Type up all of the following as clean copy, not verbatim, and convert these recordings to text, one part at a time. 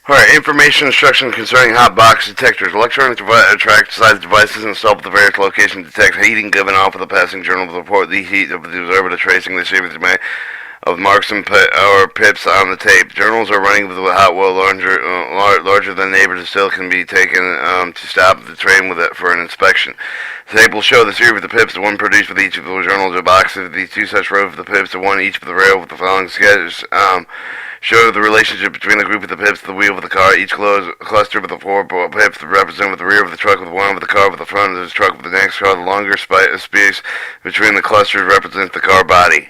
Alright, information instruction concerning hot box detectors. Electronic track size devices installed at the various locations detect heating given off of the passing journal to report the heat of the observer to tracing the shape of marks or pips on the tape. Journals are running with a hot well larger than neighbors still can be taken to stop the train with it for an inspection. The tape will show the series of the pips, the one produced with each of the journals, a box of the two such rows of the pips, the one each of the rail with the following sketches. Show the relationship between the group of the pips to the wheel of the car. Each cluster with the four pips represent with the rear of the truck, with one with the car with the front of the truck with the next car. The longer space between the clusters represents the car body.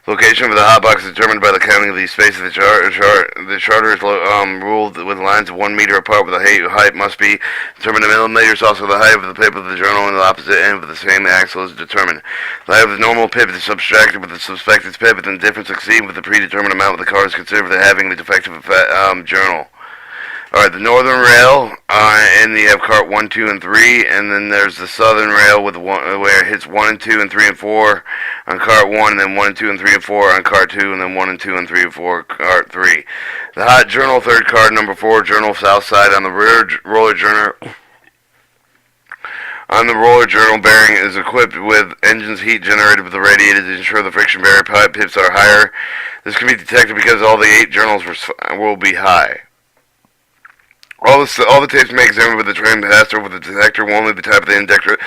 Location of the hot box is determined by the counting of these spaces. The charter is ruled with lines of 1 meter apart, where the height must be determined in millimeters. Also, the height of the pip of the journal on the opposite end of the same axle is determined. The height of the normal pip is subtracted with the suspected pip, and the difference exceeding with the predetermined amount of the car is considered having the defective journal. Alright, the northern rail, and you have cart 1, 2, and 3, and then there's the southern rail with where it hits 1 and 2 and 3 and 4 on cart 1, and then 1 and 2 and 3 and 4 on cart 2, and then 1 and 2 and 3 and 4 cart 3. The hot journal, third cart, number 4, journal south side on the rear roller journal. On the roller journal bearing is equipped with engines heat generated with the radiator to ensure the friction barrier pips are higher. This can be detected because all the 8 journals will be high. All the tapes may examine with the train passed over the detector will only be type of the indicator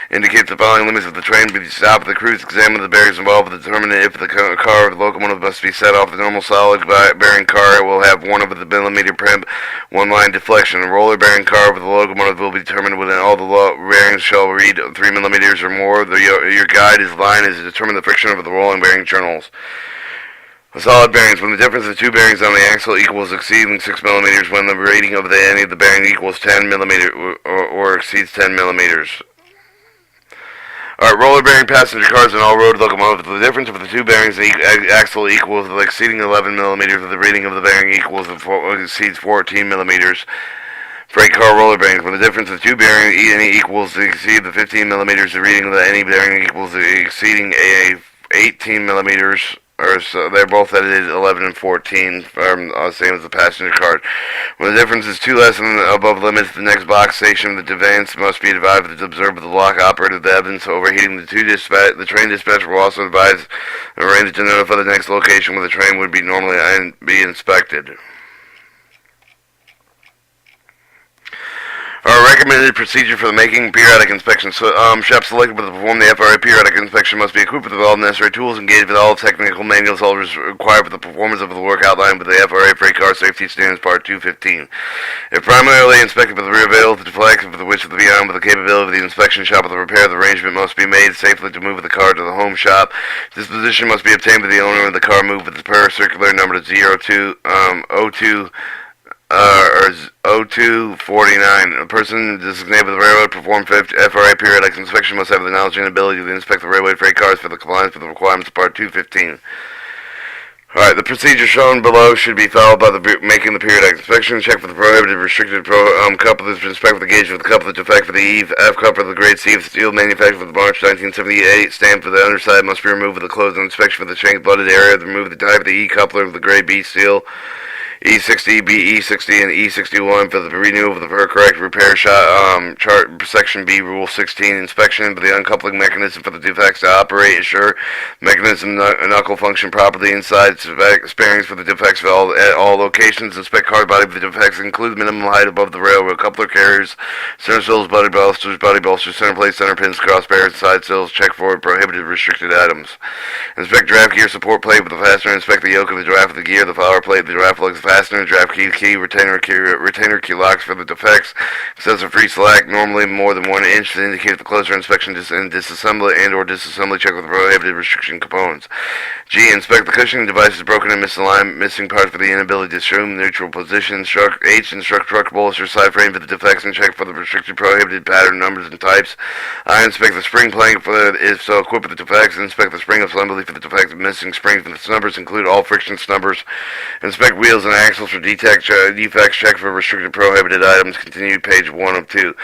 indicates the following limits of the train to be stopped. The crews examine the bearings involved to determine if the car or the locomotive must be set off the normal solid bearing car. It will have 1 over the millimeter primp, 1 line deflection. A roller bearing car with the locomotive will be determined within all the bearings shall read 3 millimeters or more. Your guide line is to determine the friction of the rolling bearing journals. The solid bearings, when the difference of 2 bearings on the axle equals exceeding 6 millimeters, when the rating of any of the bearing equals 10 millimeters or exceeds 10 millimeters. Alright, roller bearing passenger cars and all road locomotives, the difference of the 2 bearings in axle equals exceeding 11 millimeters, the rating of the bearing exceeds 14 millimeters. Freight car roller bearings, when the difference of 2 bearings equals exceed the 15 millimeters, the reading of any bearing equals exceeding 18 millimeters. So they're both at 11 and 14, same as the passenger car. When the difference is 2 less than above limits, the next box station of the advance must be divided with the observer of the lock operator of the evidence overheating. The train dispatcher will also advise and arrange to notify the next location where the train would be normally be inspected. Our recommended procedure for the making periodic inspection. Shops selected to perform the FRA periodic inspection must be equipped with all necessary tools, engaged with all technical manuals, all required for the performance of the work outlined with the FRA Freight Car Safety Standards Part 215. If primarily inspected with the rear veil to deflect for the which of the beyond with the capability of the inspection shop of the repair, the arrangement must be made safely to move the car to the home shop. Disposition must be obtained by the owner of the car moved with the circular number to 0249. A person designated by the railroad to perform FRA periodic inspection must have the knowledge and ability to inspect the railway freight cars for the compliance with the requirements of Part 215. Alright, the procedure shown below should be followed by making the periodic inspection. Check for the prohibited, restricted couplers, inspect for the gauge of the coupler, defect for the Eve, F coupler, the grade C of steel, manufactured for the March 1978, stamp for the underside must be removed with the closed inspection for the shank blooded area, remove the type of the E coupler of the grade B steel, E60, BE60, and E61 for the renewal of the correct repair chart, Section B, Rule 16, inspection for the uncoupling mechanism for the defects to operate, ensure mechanism knuckle function properly inside, bearings for the defects at all locations, inspect car body for the defects, include minimum height above the railroad, coupler carriers, center sills, body bolsters, center plates, center pins, cross bearings, side sills, check for prohibited, restricted items. Inspect draft gear support plate with the fastener, inspect the yoke of the draft of the gear, the flower plate, the draft lugs, fastener, draft key, retainer key locks for the defects, excessive free slack, normally more than 1 inch to indicate the closer inspection and disassembly check with the prohibited restriction components. G, inspect the cushioning devices broken and misaligned, missing parts for the inability to assume neutral position. H, instruct truck bolster side frame for the defects and check for the restricted prohibited pattern numbers and types. I, inspect the spring plank for if so equipped with the defects, inspect the spring assembly for the defects, missing springs for the snubbers, include all friction snubbers. Inspect wheels and axles for defects, check for restricted prohibited items. Continue page 1 of 2.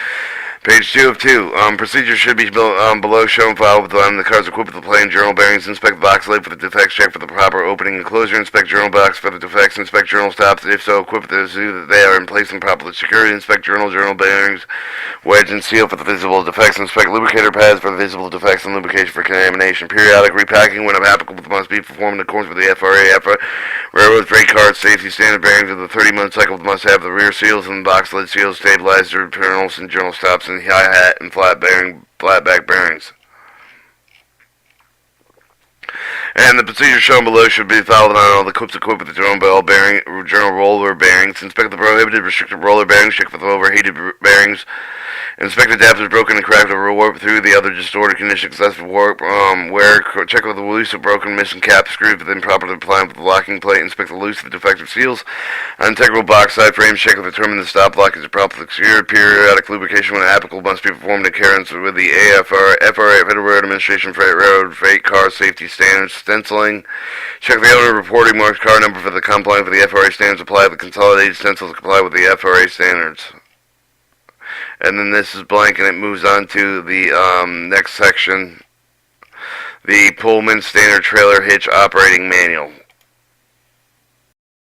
Page 2 of 2. Procedures should be below shown file with the cars equipped with the plane journal bearings. Inspect the box lid for the defects. Check for the proper opening and closure. Inspect journal box for the defects. Inspect journal stops. If so, equip with the so that they are in place and properly secured. Inspect journal bearings, wedge and seal for the visible defects. Inspect lubricator pads for the visible defects and lubrication for contamination. Periodic repacking when applicable must be performed in accordance with the FRA railroad freight car safety standard. Bearings of the 30-month cycle must have the rear seals and the box lid seals, stabilizer, journals, and journal stops, and hi-hat and flat back bearings. And the procedure shown below should be followed on all the clips equipped with the journal roller bearings. Inspect the prohibited restricted roller bearings. Check for the overheated bearings. Inspect adapters broken and cracked or warped through the other distorted condition, excessive warp, wear. Check with the loose or broken missing cap screws, then properly applying with the locking plate. Inspect the loose of defective seals on integral box side frames. Check to determine the stop block is properly secured. Periodic lubrication when applicable must be performed in accordance with the FRA Federal Railroad Administration freight car safety standards. Stenciling. Check the owner reporting marked car number for the compliant with the FRA standards. Apply the consolidated stencils to comply with the FRA standards. And then this is blank, and it moves on to the next section, the Pullman Standard Trailer Hitch Operating Manual.